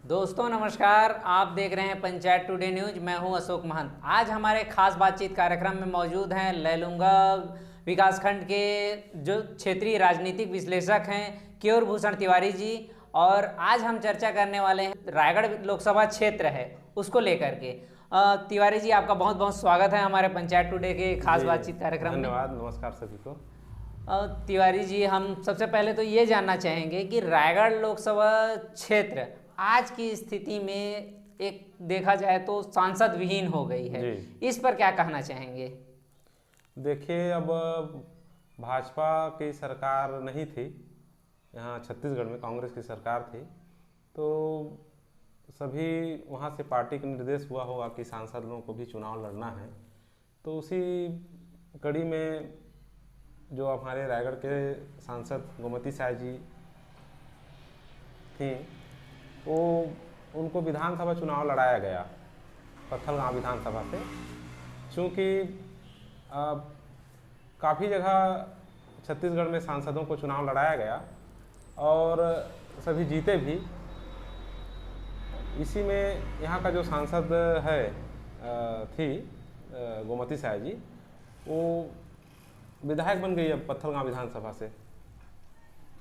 दोस्तों नमस्कार। आप देख रहे हैं पंचायत टुडे न्यूज। मैं हूं अशोक महंत। आज हमारे खास बातचीत कार्यक्रम में मौजूद हैं लैलूंगा विकासखंड के जो क्षेत्रीय राजनीतिक विश्लेषक हैं केयूर भूषण तिवारी जी। और आज हम चर्चा करने वाले हैं रायगढ़ लोकसभा क्षेत्र है उसको लेकर के। तिवारी जी, आपका बहुत बहुत स्वागत है हमारे पंचायत टुडे के खास बातचीत कार्यक्रम में। धन्यवाद। नमस्कार सभी को। तिवारी जी, हम सबसे पहले तो ये जानना चाहेंगे कि रायगढ़ लोकसभा क्षेत्र आज की स्थिति में एक देखा जाए तो सांसद विहीन हो गई है, इस पर क्या कहना चाहेंगे? देखिए, अब भाजपा की सरकार नहीं थी, यहाँ छत्तीसगढ़ में कांग्रेस की सरकार थी, तो सभी वहाँ से पार्टी का निर्देश हुआ होगा कि सांसदों को भी चुनाव लड़ना है। तो उसी कड़ी में जो हमारे रायगढ़ के सांसद गोमती साय जी थी, वो उनको विधानसभा चुनाव लड़ाया गया पत्थलगांव विधानसभा से। चूँकि काफ़ी जगह छत्तीसगढ़ में सांसदों को चुनाव लड़ाया गया और सभी जीते भी। इसी में यहाँ का जो सांसद है थी गोमती साय जी, वो विधायक बन गई अब पत्थलगांव विधानसभा से,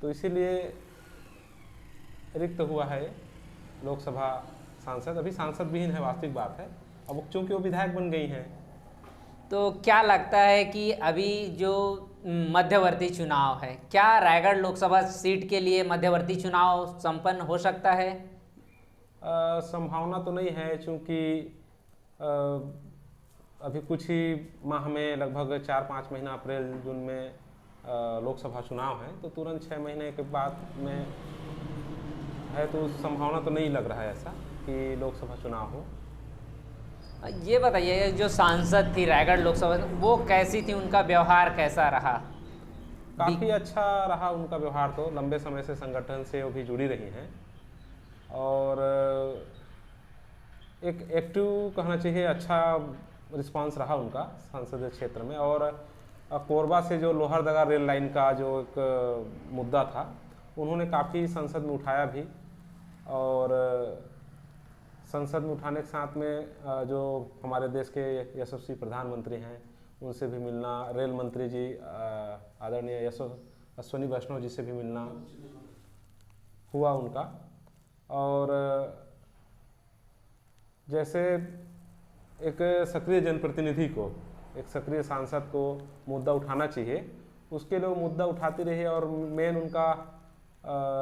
तो इसीलिए रिक्त हुआ है लोकसभा सांसद। अभी सांसद विहीन है, वास्तविक बात है। अब चूंकि वो विधायक बन गई हैं, तो क्या लगता है कि अभी जो मध्यवर्ती चुनाव है, क्या रायगढ़ लोकसभा सीट के लिए मध्यवर्ती चुनाव संपन्न हो सकता है? संभावना तो नहीं है, चूंकि अभी कुछ ही माह में, लगभग 4-5 महीना, अप्रैल जून में लोकसभा चुनाव है, तो तुरंत 6 महीने के बाद में है, तो संभावना तो नहीं लग रहा है ऐसा कि लोकसभा चुनाव हो। ये बताइए, जो सांसद थी रायगढ़ लोकसभा, वो कैसी थी, उनका व्यवहार कैसा रहा? काफ़ी अच्छा रहा उनका व्यवहार। तो लंबे समय से संगठन से वो भी जुड़ी रही हैं और एक एक्टिव कहना चाहिए, अच्छा रिस्पांस रहा उनका संसदीय क्षेत्र में। और कोरबा से जो लोहरदगा रेल लाइन का जो एक मुद्दा था, उन्होंने काफ़ी संसद में उठाया भी, और संसद में उठाने के साथ में जो हमारे देश के यशस्वी प्रधानमंत्री हैं उनसे भी मिलना, रेल मंत्री जी आदरणीय अश्विनी वैष्णव जी से भी मिलना हुआ उनका। और जैसे एक सक्रिय जनप्रतिनिधि को, एक सक्रिय सांसद को मुद्दा उठाना चाहिए, उसके लिए वो मुद्दा उठाती रही, और मेन उनका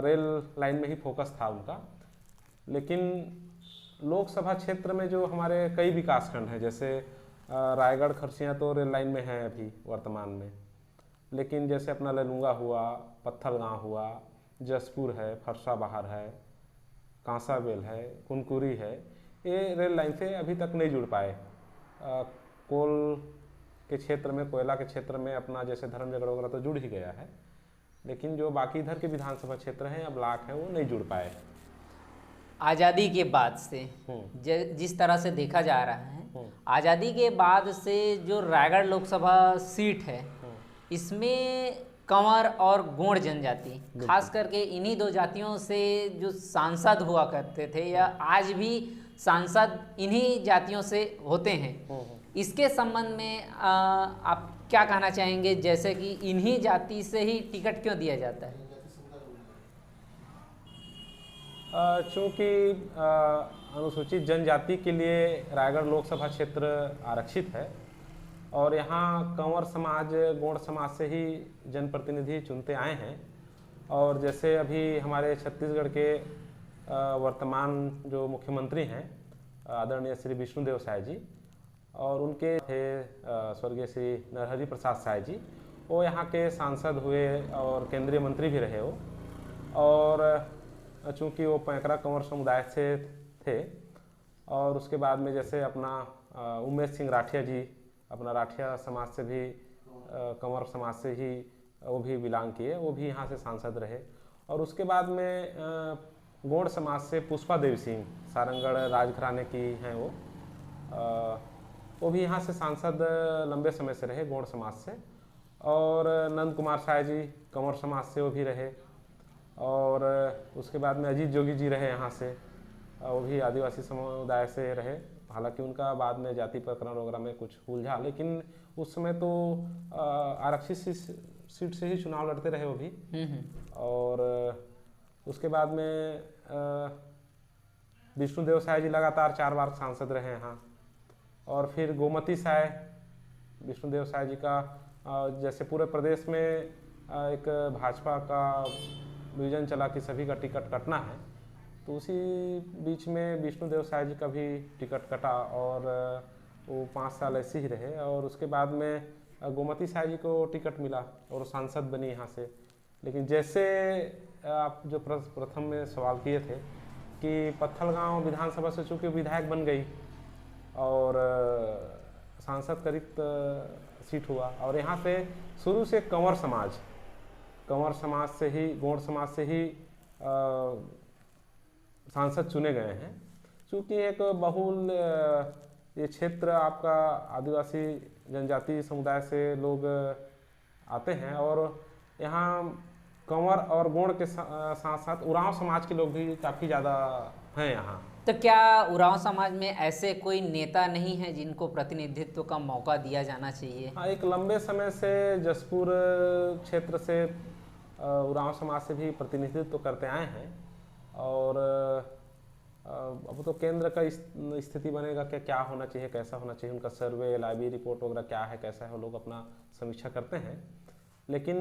रेल लाइन में ही फोकस था उनका। लेकिन लोकसभा क्षेत्र में जो हमारे कई विकासखंड हैं, जैसे रायगढ़ खरसिया तो रेल लाइन में है अभी वर्तमान में, लेकिन जैसे अपना लैलूंगा हुआ, पत्थलगांव हुआ, जसपुर है, फरसाबहार है, कांसाबेल है, कुनकुरी है, ये रेल लाइन से अभी तक नहीं जुड़ पाए। कोल के क्षेत्र में, कोयला के क्षेत्र में अपना जैसे धर्मजयगढ़ वगैरह तो जुड़ ही गया है, लेकिन जो बाकी इधर के विधानसभा क्षेत्र हैं या ब्लॉक हैं, वो नहीं जुड़ पाए। आज़ादी के बाद से जिस तरह से देखा जा रहा है, आज़ादी के बाद से जो रायगढ़ लोकसभा सीट है, इसमें कंवर और गोंड जनजाति, खास करके इन्हीं दो जातियों से जो सांसद हुआ करते थे, या आज भी सांसद इन्हीं जातियों से होते हैं, इसके संबंध में आप क्या कहना चाहेंगे? जैसे कि इन्हीं जाति से ही टिकट क्यों दिया जाता है? चूँकि अनुसूचित जनजाति के लिए रायगढ़ लोकसभा क्षेत्र आरक्षित है, और यहाँ कंवर समाज, गोंड समाज से ही जनप्रतिनिधि चुनते आए हैं। और जैसे अभी हमारे छत्तीसगढ़ के वर्तमान जो मुख्यमंत्री हैं आदरणीय श्री विष्णुदेव साय जी, और उनके थे स्वर्गीय श्री नरहरि प्रसाद साय जी, वो यहाँ के सांसद हुए और केंद्रीय मंत्री भी रहे वो। और चूँकि वो पैंकरा कंवर समुदाय से थे, और उसके बाद में जैसे अपना उमेश सिंह राठिया जी, अपना राठिया समाज से भी, कंवर समाज से ही वो भी बिलोंग किए, वो भी यहाँ से सांसद रहे। और उसके बाद में गोंड समाज से पुष्पा देवी सिंह, सारंगढ़ राजघराने की हैं वो भी यहाँ से सांसद लंबे समय से रहे, गोंड समाज से। और नंद कुमार साय जी कंवर समाज से वो भी रहे, और उसके बाद में अजीत जोगी जी रहे यहाँ से, वो भी आदिवासी समुदाय से रहे। हालांकि उनका बाद में जाति प्रकरण वगैरह में कुछ उलझा, लेकिन उस समय तो आरक्षित सीट से ही चुनाव लड़ते रहे वो भी। और उसके बाद में विष्णुदेव साय जी लगातार 4 बार सांसद रहे यहाँ। और फिर गोमती साय, विष्णुदेव साय जी का जैसे पूरे प्रदेश में एक भाजपा का विजन चला कि सभी का टिकट कटना है, तो उसी बीच में विष्णुदेव साय जी का भी टिकट कटा और वो 5 साल ऐसे ही रहे। और उसके बाद में गोमती साय जी को टिकट मिला और सांसद बनी यहाँ से। लेकिन जैसे आप जो प्रथम में सवाल किए थे कि पत्थलगांव विधानसभा से चूँकि विधायक बन गई और सांसद का रिक्त सीट हुआ, और यहाँ से शुरू से कंवर समाज से ही, गौड़ समाज से ही सांसद चुने गए हैं। चूँकि एक बहुल ये क्षेत्र आपका आदिवासी जनजाति समुदाय से लोग आते हैं, और यहाँ कंवर और गौड़ के साथ साथ उरांव समाज के लोग भी काफ़ी ज़्यादा हैं यहाँ। तो क्या उरांव समाज में ऐसे कोई नेता नहीं है जिनको प्रतिनिधित्व का मौका दिया जाना चाहिए? हाँ, एक लंबे समय से जसपुर क्षेत्र से उरांव समाज से भी प्रतिनिधित्व करते आए हैं। और अब तो केंद्र का स्थिति बनेगा कि क्या होना चाहिए, कैसा होना चाहिए, उनका सर्वे, लाइब्रेरी रिपोर्ट वगैरह क्या है, कैसा है, वो लोग अपना समीक्षा करते हैं। लेकिन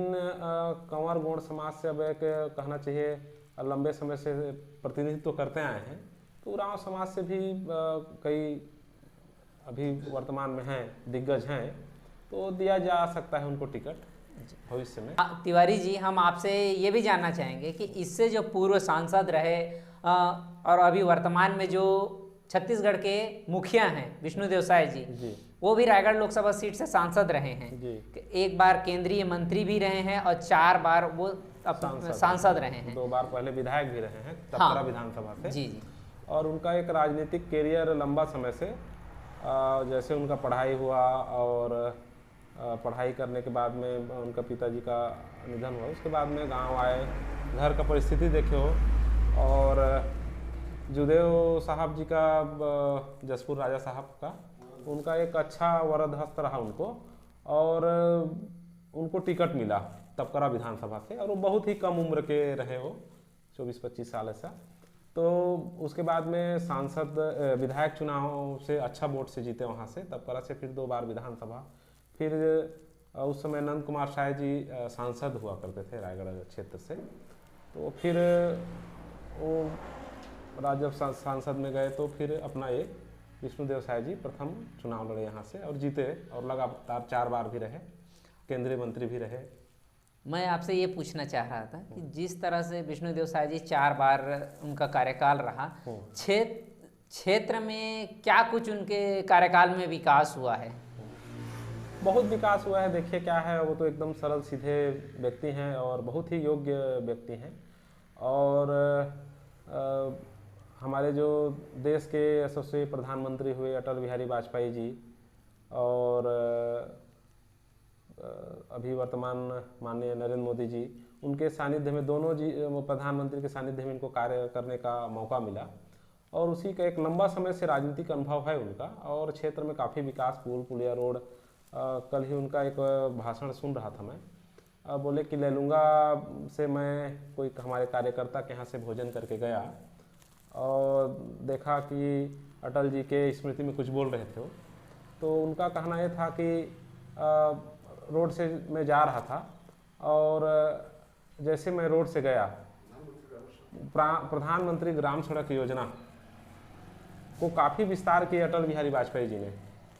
कंवर गौड़ समाज से अब एक कहना चाहिए लंबे समय से प्रतिनिधित्व करते आए हैं। तो उरांव समाज से भी कई अभी वर्तमान में हैं, दिग्गज हैं, तो दिया जा सकता है उनको टिकट भविष्य में। तिवारी जी, हम आपसे ये भी जानना चाहेंगे कि इससे जो पूर्व सांसद रहे और अभी वर्तमान में जो छत्तीसगढ़ के मुखिया हैं विष्णुदेव साय जी, वो भी रायगढ़ लोकसभा सीट से सांसद रहे हैं जी। एक बार केंद्रीय मंत्री भी रहे हैं और 4 बार वो सांसद रहे हैं। 2 बार पहले विधायक भी रहे हैं तपकरा विधानसभा से जी जी। और उनका एक राजनीतिक कैरियर लंबा समय से, जैसे उनका पढ़ाई हुआ और पढ़ाई करने के बाद में उनका पिताजी का निधन हुआ, उसके बाद में गांव आए, घर का परिस्थिति देखे हो, और जुदेव साहब जी का, जसपुर राजा साहब का, उनका एक अच्छा वरद हस्त रहा उनको, और उनको टिकट मिला तपकरा विधानसभा से, और वो बहुत ही कम उम्र के रहे हो, 24-25 साल ऐसा। तो उसके बाद में सांसद विधायक चुनाव से अच्छा वोट से जीते वहाँ से, तपकरा से फिर 2 बार विधानसभा। फिर उस समय नंद कुमार साय जी सांसद हुआ करते थे रायगढ़ क्षेत्र से। तो फिर वो जब सांसद में गए तो फिर अपना ये विष्णुदेव साय जी प्रथम चुनाव लड़े यहाँ से और जीते, और लगातार 4 बार भी रहे, केंद्रीय मंत्री भी रहे। मैं आपसे ये पूछना चाह रहा था कि जिस तरह से विष्णुदेव साय जी 4 बार उनका कार्यकाल रहा, क्षेत्र में क्या कुछ उनके कार्यकाल में विकास हुआ है? बहुत विकास हुआ है। देखिए क्या है, वो तो एकदम सरल सीधे व्यक्ति हैं और बहुत ही योग्य व्यक्ति हैं। और हमारे जो देश के यशस्वी प्रधानमंत्री हुए अटल बिहारी वाजपेयी जी, और अभी वर्तमान माननीय नरेंद्र मोदी जी, उनके सानिध्य में, दोनों जी प्रधानमंत्री के सानिध्य में इनको कार्य करने का मौका मिला, और उसी का एक लंबा समय से राजनीतिक अनुभव है उनका, और क्षेत्र में काफ़ी विकास, पुल पुलिया, रोड। कल ही उनका एक भाषण सुन रहा था मैं, बोले कि लेलुंगा से मैं कोई हमारे कार्यकर्ता के यहाँ से भोजन करके गया और देखा कि अटल जी के स्मृति में कुछ बोल रहे थे वो। तो उनका कहना ये था कि रोड से मैं जा रहा था, और जैसे मैं रोड से गया, प्रधानमंत्री ग्राम सड़क योजना को काफ़ी विस्तार किया अटल बिहारी वाजपेयी जी ने।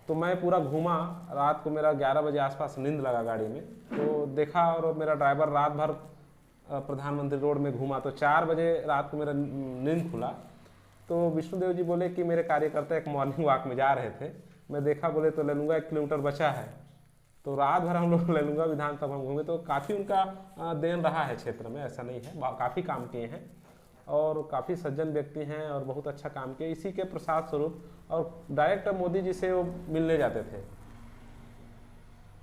तो मैं पूरा घूमा, रात को मेरा 11 बजे आसपास नींद लगा गाड़ी में, तो देखा, और मेरा ड्राइवर रात भर प्रधानमंत्री रोड में घूमा, तो 4 बजे रात को मेरा नींद खुला। तो विष्णुदेव जी बोले कि मेरे कार्यकर्ता एक मॉर्निंग वॉक में जा रहे थे, मैं देखा, बोले तो लेलुंगा 1 किलोमीटर बचा है, तो रात भर हम लोग लेलुंगा विधानसभा में घूमे। तो काफ़ी उनका देन रहा है क्षेत्र में, ऐसा नहीं है, काफ़ी काम किए हैं और काफ़ी सज्जन व्यक्ति हैं और बहुत अच्छा काम किया। इसी के प्रसाद स्वरूप, और डायरेक्ट मोदी जी से वो मिलने जाते थे,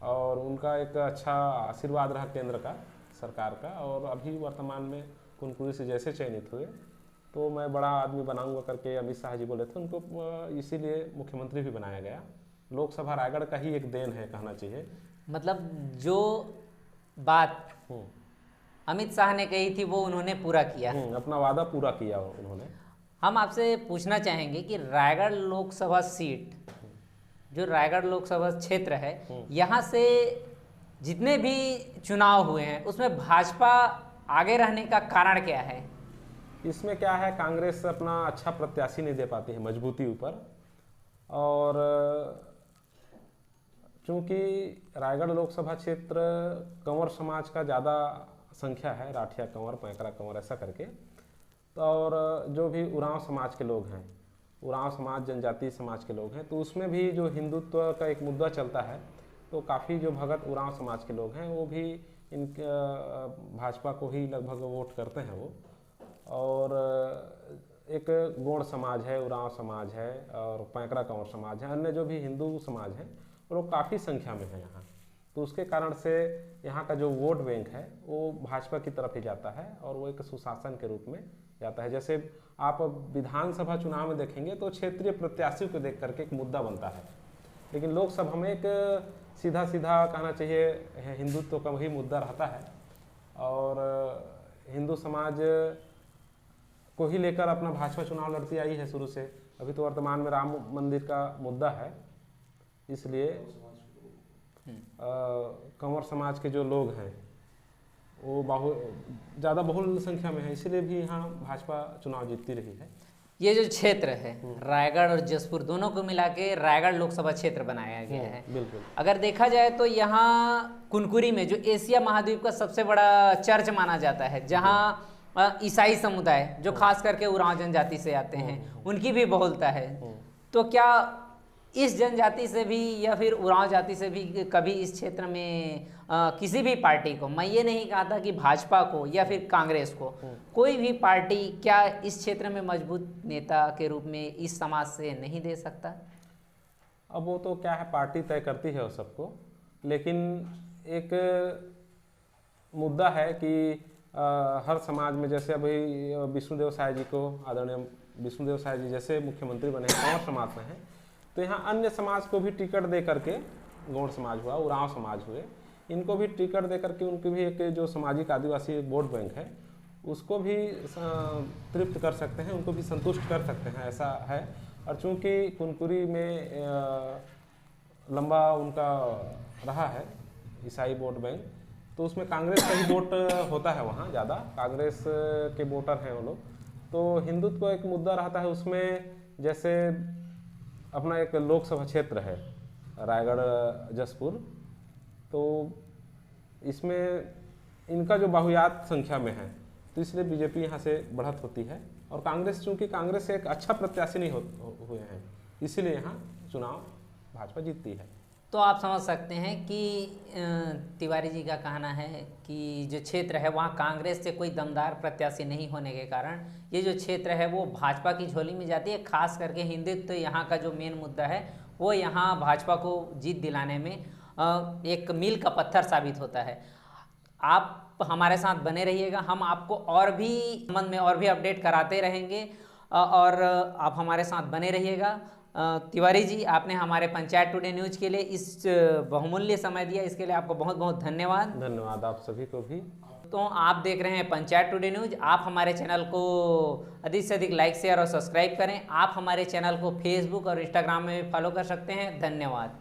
और उनका एक अच्छा आशीर्वाद रहा केंद्र का, सरकार का। और अभी वर्तमान में कुनकुरी से जैसे चयनित हुए, तो मैं बड़ा आदमी बनाऊंगा करके अमित शाह जी बोले थे, उनको इसीलिए मुख्यमंत्री भी बनाया गया। लोकसभा रायगढ़ का ही एक देन है कहना चाहिए। मतलब जो बात हम्म, अमित शाह ने कही थी वो उन्होंने पूरा किया। अपना वादा पूरा किया उन्होंने। हम आपसे पूछना चाहेंगे कि रायगढ़ लोकसभा सीट, जो रायगढ़ लोकसभा क्षेत्र है, यहाँ से जितने भी चुनाव हुए हैं उसमें भाजपा आगे रहने का कारण क्या है? इसमें क्या है, कांग्रेस अपना अच्छा प्रत्याशी नहीं दे पाती है मजबूती ऊपर, और चूंकि रायगढ़ लोकसभा क्षेत्र कंवर समाज का ज़्यादा संख्या है, राठिया कंवर, पैंकरा कंवर ऐसा करके, तो और जो भी उरांव समाज के लोग हैं, उरांव समाज जनजातीय समाज के लोग हैं, तो उसमें भी जो हिंदुत्व का एक मुद्दा चलता है, तो काफ़ी जो भगत उरांव समाज के लोग हैं वो भी इन भाजपा को ही लगभग वोट करते हैं वो। और एक गोंड समाज है, उरांव समाज है और पैंकरा कंवर समाज है, अन्य जो भी हिंदू समाज हैं वो काफ़ी संख्या में है यहाँ। तो उसके कारण से यहाँ का जो वोट बैंक है वो भाजपा की तरफ ही जाता है और वो एक सुशासन के रूप में जाता है। जैसे आप विधानसभा चुनाव में देखेंगे तो क्षेत्रीय प्रत्याशियों को देख करके एक मुद्दा बनता है, लेकिन लोकसभा में एक सीधा सीधा कहना चाहिए हिंदुत्व का वही मुद्दा रहता है और हिंदू समाज को ही लेकर अपना भाजपा चुनाव लड़ती आई है शुरू से। अभी तो वर्तमान में राम मंदिर का मुद्दा है, इसलिए कंवर समाज के जो लोग हैं वो ज़्यादा बहुल संख्या में है, इसलिए भी यहाँ भाजपा चुनाव जीतती रही है। ये जो क्षेत्र है रायगढ़ और जसपुर दोनों को मिला के रायगढ़ लोकसभा क्षेत्र बनाया गया है। बिल्कुल। अगर देखा जाए तो यहाँ कुनकुरी में जो एशिया महाद्वीप का सबसे बड़ा चर्च माना जाता है, जहाँ ईसाई समुदाय जो खास करके उरांव जनजाति से आते हैं उनकी भी बहुलता है, तो क्या इस जनजाति से भी या फिर उरांव जाति से भी कभी इस क्षेत्र में किसी भी पार्टी को, मैं ये नहीं कहा था कि भाजपा को या फिर कांग्रेस को, कोई भी पार्टी क्या इस क्षेत्र में मजबूत नेता के रूप में इस समाज से नहीं दे सकता? अब वो तो क्या है, पार्टी तय करती है उस सबको, लेकिन एक मुद्दा है कि हर समाज में, जैसे अभी विष्णुदेव साय जी को, आदरणीय विष्णुदेव साय जी जैसे मुख्यमंत्री बने हैं कंवर समाज में हैं, तो यहाँ अन्य समाज को भी टिकट दे करके, गौड़ समाज हुआ, उरांव समाज हुए, इनको भी टिकट दे करके उनकी भी एक जो सामाजिक आदिवासी वोट बैंक है उसको भी तृप्त कर सकते हैं, उनको भी संतुष्ट कर सकते हैं, ऐसा है। और चूंकि कुनकुरी में लंबा उनका रहा है ईसाई वोट बैंक, तो उसमें कांग्रेस का ही वोट होता है, वहाँ ज़्यादा कांग्रेस के वोटर हैं वो लोग। तो हिंदुत्व एक मुद्दा रहता है उसमें। जैसे अपना एक लोकसभा क्षेत्र है रायगढ़ जसपुर, तो इसमें इनका जो बहुयात संख्या में है, तो इसलिए बीजेपी यहाँ से बढ़त होती है। और कांग्रेस, चूंकि कांग्रेस से एक अच्छा प्रत्याशी नहीं हुए हैं, इसीलिए यहाँ चुनाव भाजपा जीतती है। तो आप समझ सकते हैं कि तिवारी जी का कहना है कि जो क्षेत्र है वहाँ कांग्रेस से कोई दमदार प्रत्याशी नहीं होने के कारण ये जो क्षेत्र है वो भाजपा की झोली में जाती है। खास करके हिंदुत्व यहाँ का जो मेन मुद्दा है वो यहाँ भाजपा को जीत दिलाने में एक मील का पत्थर साबित होता है। आप हमारे साथ बने रहिएगा, हम आपको और भी संबंध में और भी अपडेट कराते रहेंगे और आप हमारे साथ बने रहिएगा। तिवारी जी, आपने हमारे पंचायत टुडे न्यूज़ के लिए इस बहुमूल्य समय दिया, इसके लिए आपको बहुत बहुत धन्यवाद। धन्यवाद आप सभी को भी। तो आप देख रहे हैं पंचायत टुडे न्यूज़। आप हमारे चैनल को अधिक से अधिक लाइक शेयर और सब्सक्राइब करें। आप हमारे चैनल को फेसबुक और इंस्टाग्राम में भी फॉलो कर सकते हैं। धन्यवाद।